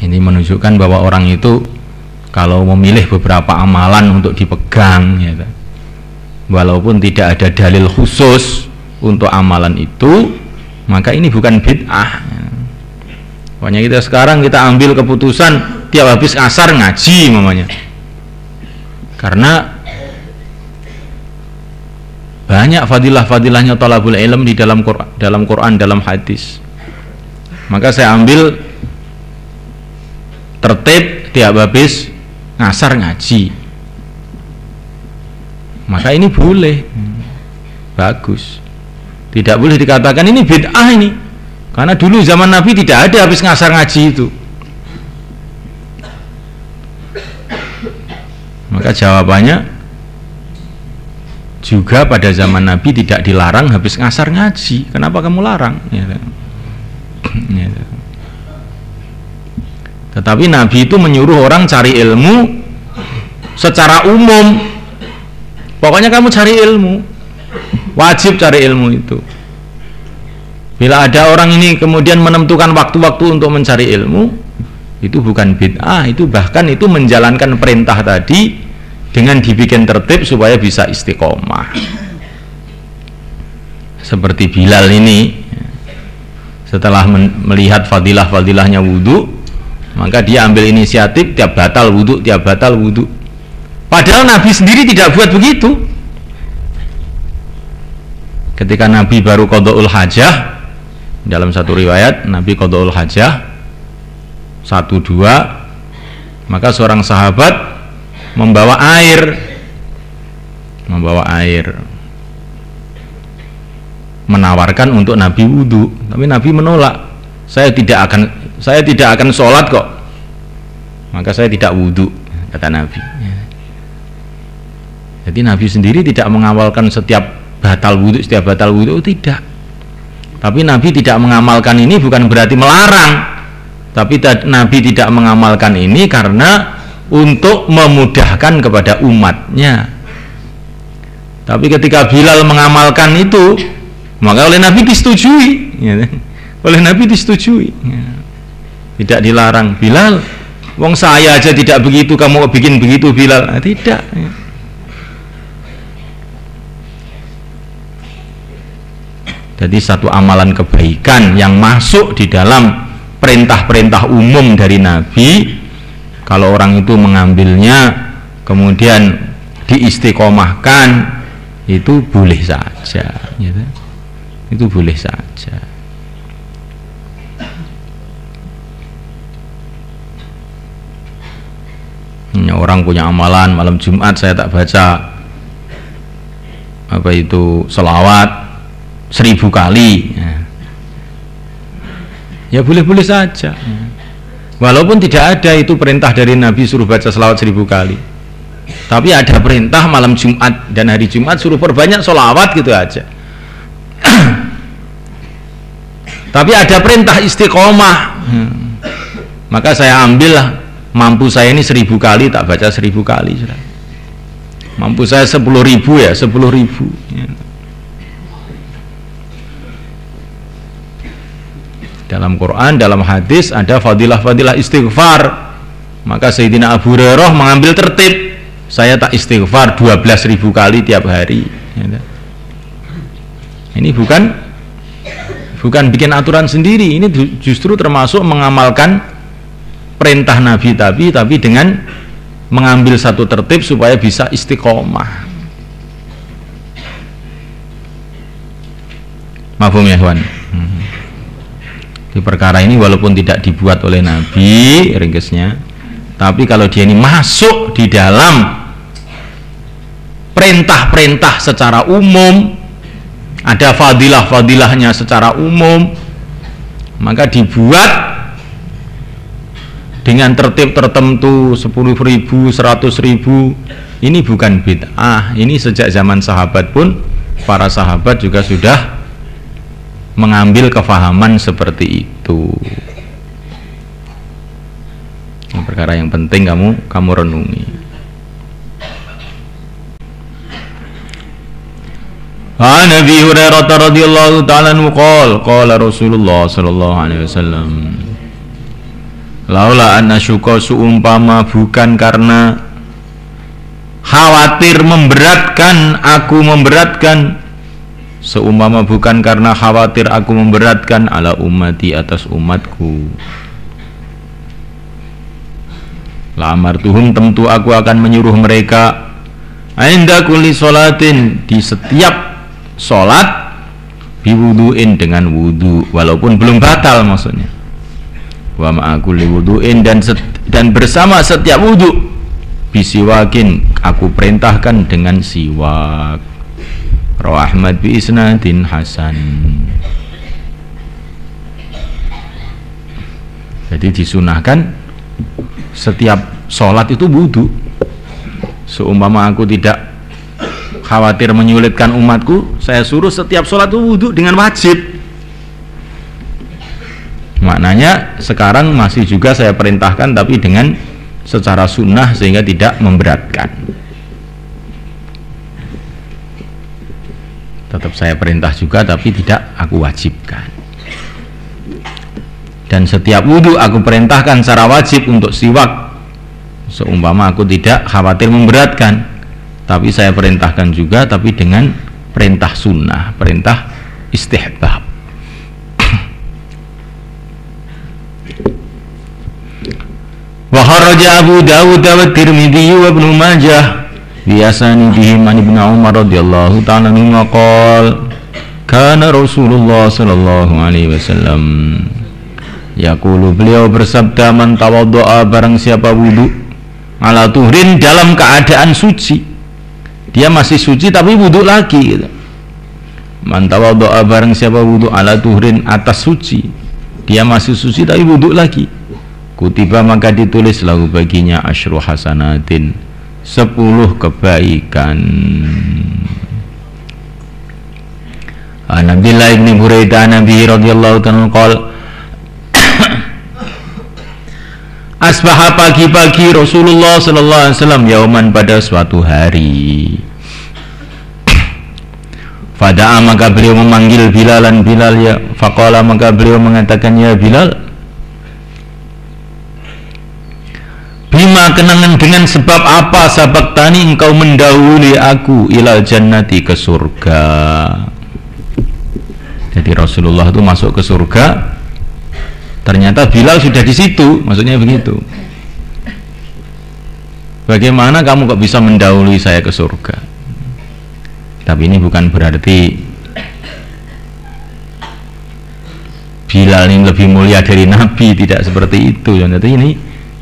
Ini menunjukkan bahwa orang itu kalau memilih beberapa amalan untuk dipegang, ya, walaupun tidak ada dalil khusus untuk amalan itu, maka ini bukan bid'ah. Pokoknya kita ambil keputusan tiap habis asar ngaji mamanya, karena banyak fadilah-fadilahnya thalabul ilm di dalam Quran, dalam hadis. Maka saya ambil tertib tiap habis ngasar ngaji, maka ini boleh, bagus. Tidak boleh dikatakan ini bid'ah ini, karena dulu zaman Nabi tidak ada habis ngasar ngaji itu. Maka jawabannya juga pada zaman Nabi tidak dilarang habis ngasar ngaji. Kenapa kamu larang? Ya. Ya. Tetapi Nabi itu menyuruh orang cari ilmu secara umum. Pokoknya kamu cari ilmu, wajib cari ilmu itu. Bila ada orang ini kemudian menentukan waktu-waktu untuk mencari ilmu, itu bukan bid'ah, itu bahkan itu menjalankan perintah tadi dengan dibikin tertib supaya bisa istiqomah. Seperti Bilal ini, setelah melihat fadilah-fadilahnya wudhu, maka dia ambil inisiatif tiap batal wudhu. Padahal Nabi sendiri tidak buat begitu. Ketika Nabi baru qada'ul hajah, dalam satu riwayat Nabi qada'ul hajah 1-2, maka seorang sahabat membawa air menawarkan untuk Nabi wudhu, tapi Nabi menolak. Saya tidak akan sholat kok, maka saya tidak wudhu, kata Nabi. Jadi Nabi sendiri tidak mengawalkan setiap batal wudhu, tidak. Tapi Nabi tidak mengamalkan ini bukan berarti melarang, tapi Nabi tidak mengamalkan ini karena untuk memudahkan kepada umatnya. Tapi ketika Bilal mengamalkan itu, maka oleh Nabi disetujui, ya. Oleh Nabi disetujui, ya. Tidak dilarang. Bilal, wong saya aja tidak begitu, kamu bikin begitu Bilal? Nah, tidak, ya. Jadi satu amalan kebaikan yang masuk di dalam perintah-perintah umum dari Nabi, kalau orang itu mengambilnya kemudian diistiqomahkan, itu boleh saja, gitu. Itu boleh saja. Orang punya amalan malam Jumat saya tak baca apa itu selawat 1000 kali, ya boleh-boleh saja. Walaupun tidak ada itu perintah dari Nabi suruh baca selawat 1000 kali, tapi ada perintah malam Jumat dan hari Jumat suruh perbanyak sholawat, gitu aja. Tapi ada perintah istiqomah, maka saya ambil mampu saya ini 1000 kali, tak baca 1000 kali. Mampu saya 10.000 ya 10.000. Dalam Quran, dalam hadis ada fadilah-fadilah istighfar. Maka Sayyidina Abu Hurairah mengambil tertib, saya tak istighfar 12.000 kali tiap hari. Ini bukan bikin aturan sendiri, ini justru termasuk mengamalkan perintah Nabi tapi dengan mengambil satu tertib supaya bisa istiqomah. Mafhum ya kawan? Di perkara ini walaupun tidak dibuat oleh Nabi ringkesnya, tapi kalau dia ini masuk di dalam perintah-perintah secara umum, ada fadilah-fadilahnya secara umum, maka dibuat dengan tertib tertentu 10.000, 100.000, ini bukan bid'ah. Ini sejak zaman sahabat pun para sahabat juga sudah mengambil kefahaman seperti itu. Ini perkara yang penting kamu renungi. Nabi Hurairah radhiyallahu ta'ala anhu qala Rasulullah sallallahu alaihi wasallam laula anasyuqa, seumpama bukan karena khawatir memberatkan, aku memberatkan, seumpama bukan karena khawatir aku memberatkan, ala ummati, atas umatku, la amartuhum, tentu aku akan menyuruh mereka, inda kulli sholatin, di setiap sholat, biwuduin, dengan wudu, walaupun belum batal maksudnya, wa ma'akulli wuduin, dan bersama setiap wudu, bisiwakin, aku perintahkan dengan siwak. Rawi Ahmad bi isnadin hasan. Jadi disunahkan setiap sholat itu wudu. Seumpama aku tidak khawatir menyulitkan umatku, saya suruh setiap sholat itu wudu dengan wajib. Maknanya sekarang masih juga saya perintahkan, tapi dengan secara sunnah sehingga tidak memberatkan. Tetap saya perintah juga, tapi tidak aku wajibkan. Dan setiap wudu aku perintahkan secara wajib untuk siwak. Seumpama aku tidak khawatir memberatkan, tapi saya perintahkan juga, tapi dengan perintah sunnah, perintah istihbab. Wa kharaja Abu Dawud wa Tirmidzi wa Ibnu Majah bi asanidihi an Ibnu Umar radhiyallahu ta'ala anhu qala kana Rasulullah sallallahu alaihi wasallam yaqulu, beliau bersabda, man tawaddo'a, barang siapa wudu, ala tuhrin, dalam keadaan suci, dia masih suci tapi wudu lagi gitu. Man tawaddo'a, barang siapa wudu, ala tuhrin, atas suci, dia masih suci tapi wudu lagi, kutiba, maka ditulis lahu baginya asyru hasanatin, 10 kebaikan. Nabilah ibn Buraidah Nabi radhiyallahu ta'ala qala, asbaha, pagi-pagi, Rasulullah sallallahu alaihi wasallam yauman, pada suatu hari, fada'a, maka beliau memanggil Bilalan, Bilal, ya, faqala, maka beliau mengatakan, ya Bilal, bima, kenangan dengan sebab apa, sabaktani, engkau mendahului aku, ilal jannati, ke surga. Jadi Rasulullah itu masuk ke surga, ternyata Bilal sudah di situ, maksudnya begitu. Bagaimana kamu kok bisa mendahului saya ke surga? Tapi ini bukan berarti Bilal ini lebih mulia dari Nabi, tidak seperti itu. Jadi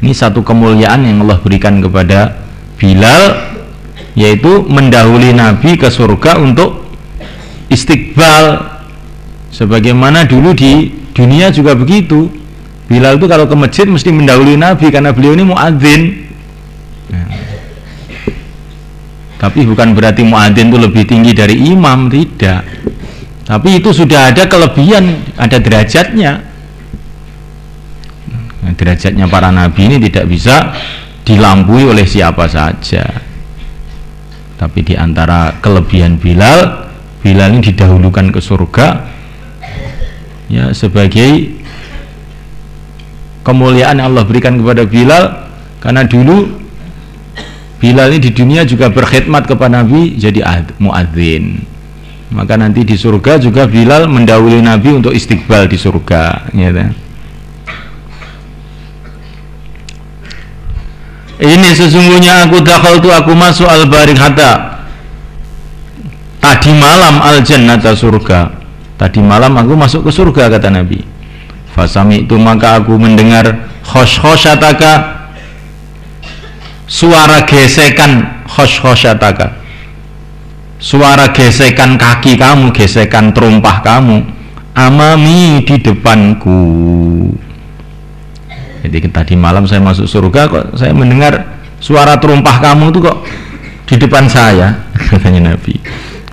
ini satu kemuliaan yang Allah berikan kepada Bilal, yaitu mendahului Nabi ke surga untuk istiqbal. Sebagaimana dulu di dunia juga begitu. Bilal itu kalau ke masjid mesti mendahului Nabi karena beliau ini muadzin. Nah, tapi bukan berarti muadzin itu lebih tinggi dari imam, tidak. Tapi itu sudah ada kelebihan, ada derajatnya. Nah, derajatnya para nabi ini tidak bisa dilampaui oleh siapa saja. Tapi di antara kelebihan Bilal, Bilal ini didahulukan ke surga, ya, sebagai kemuliaan yang Allah berikan kepada Bilal, karena dulu Bilal ini di dunia juga berkhidmat kepada Nabi, jadi muadzin. Maka nanti di surga juga Bilal mendahului Nabi untuk istiqbal di surga, gitu. Ini sesungguhnya aku masuk al-barihata, tadi malam, al-jannata, surga. Tadi malam aku masuk ke surga, kata Nabi. Fasami itu, maka aku mendengar khosh-khosyataka, suara gesekan, khosh-khosyataka, suara gesekan kaki kamu, gesekan terumpah kamu, amami, di depanku. Jadi tadi malam saya masuk surga, kok saya mendengar suara terumpah kamu itu kok di depan saya, katanya Nabi.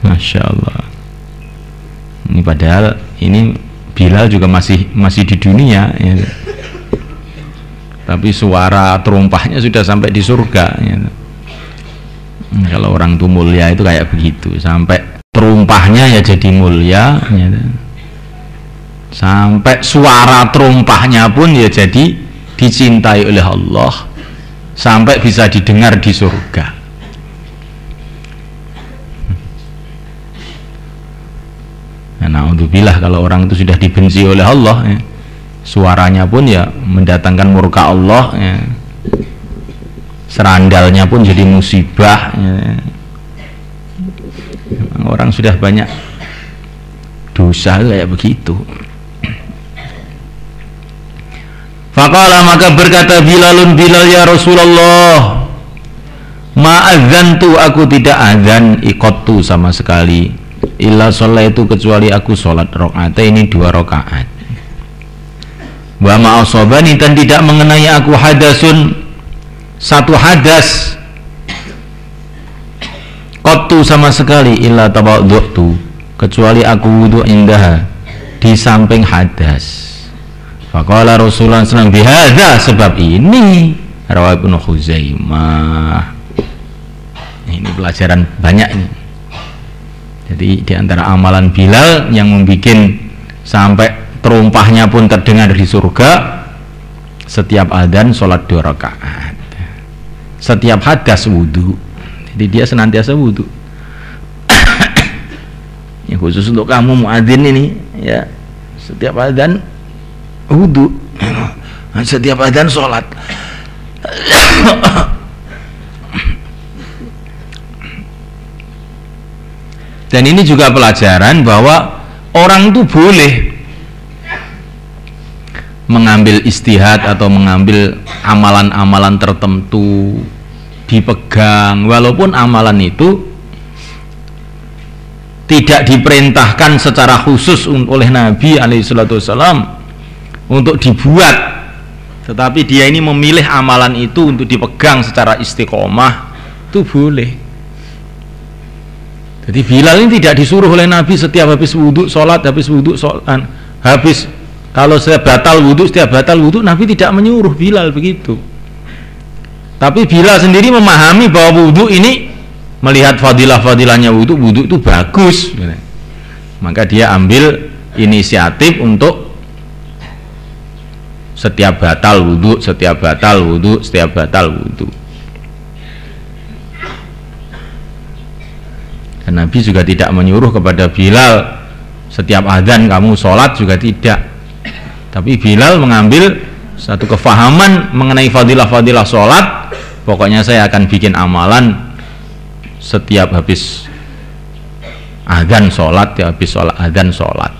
Masya Allah. Ini padahal ini Bilal juga masih di dunia, ya. Tapi suara terumpahnya sudah sampai di surga, ya. Kalau orang itu mulia itu kayak begitu, sampai terumpahnya ya jadi mulia, ya. Sampai suara terumpahnya pun ya jadi dicintai oleh Allah sampai bisa didengar di surga. Naudzubillah kalau orang itu sudah dibenci oleh Allah ya, suaranya pun ya mendatangkan murka Allah ya, serandalnya pun jadi musibah ya. Orang sudah banyak dosa kayak begitu. Faqala, maka berkata Bilalun, Bilal, ya Rasulullah, ma'adzantu, aku tidak azan, iqattu sama sekali, illa sholaitu, kecuali aku sholat rakaat ini 2 rakaat. Wa ma'asobani, dan tidak mengenai aku hadasun, satu hadas, qattu sama sekali, illa tawaddu'tu, kecuali aku wudu indah, di samping hadas. Faqala Rasulullah SAW, bihadza, sebab ini, rawahu Ibnu Khuzaimah. Ini pelajaran banyak ini. Jadi di antara amalan Bilal yang membuat sampai terumpahnya pun terdengar di surga, setiap adzan sholat 2 rakaat, setiap hadas wudu. Jadi dia senantiasa wudu. Ya, khusus untuk kamu muadzin ini ya, setiap adzan wudu, setiap adzan sholat. Dan ini juga pelajaran bahwa orang itu boleh mengambil istihad atau mengambil amalan-amalan tertentu dipegang, walaupun amalan itu tidak diperintahkan secara khusus oleh Nabi alaihissalam untuk dibuat, tetapi dia ini memilih amalan itu untuk dipegang secara istiqomah, itu boleh. Jadi Bilal ini tidak disuruh oleh Nabi setiap habis wudhu sholat, habis wudhu sholat, habis kalau saya batal wudhu, setiap batal wudhu, Nabi tidak menyuruh Bilal begitu. Tapi Bilal sendiri memahami bahwa wudhu ini, melihat fadilah-fadilahnya wudhu itu bagus, maka dia ambil inisiatif untuk setiap batal wudhu, setiap batal wudhu, setiap batal wudhu. Dan Nabi juga tidak menyuruh kepada Bilal setiap adzan kamu sholat, juga tidak. Tapi Bilal mengambil satu kefahaman mengenai fadilah-fadilah sholat. Pokoknya saya akan bikin amalan setiap habis adzan sholat, ya habis sholat adzan sholat.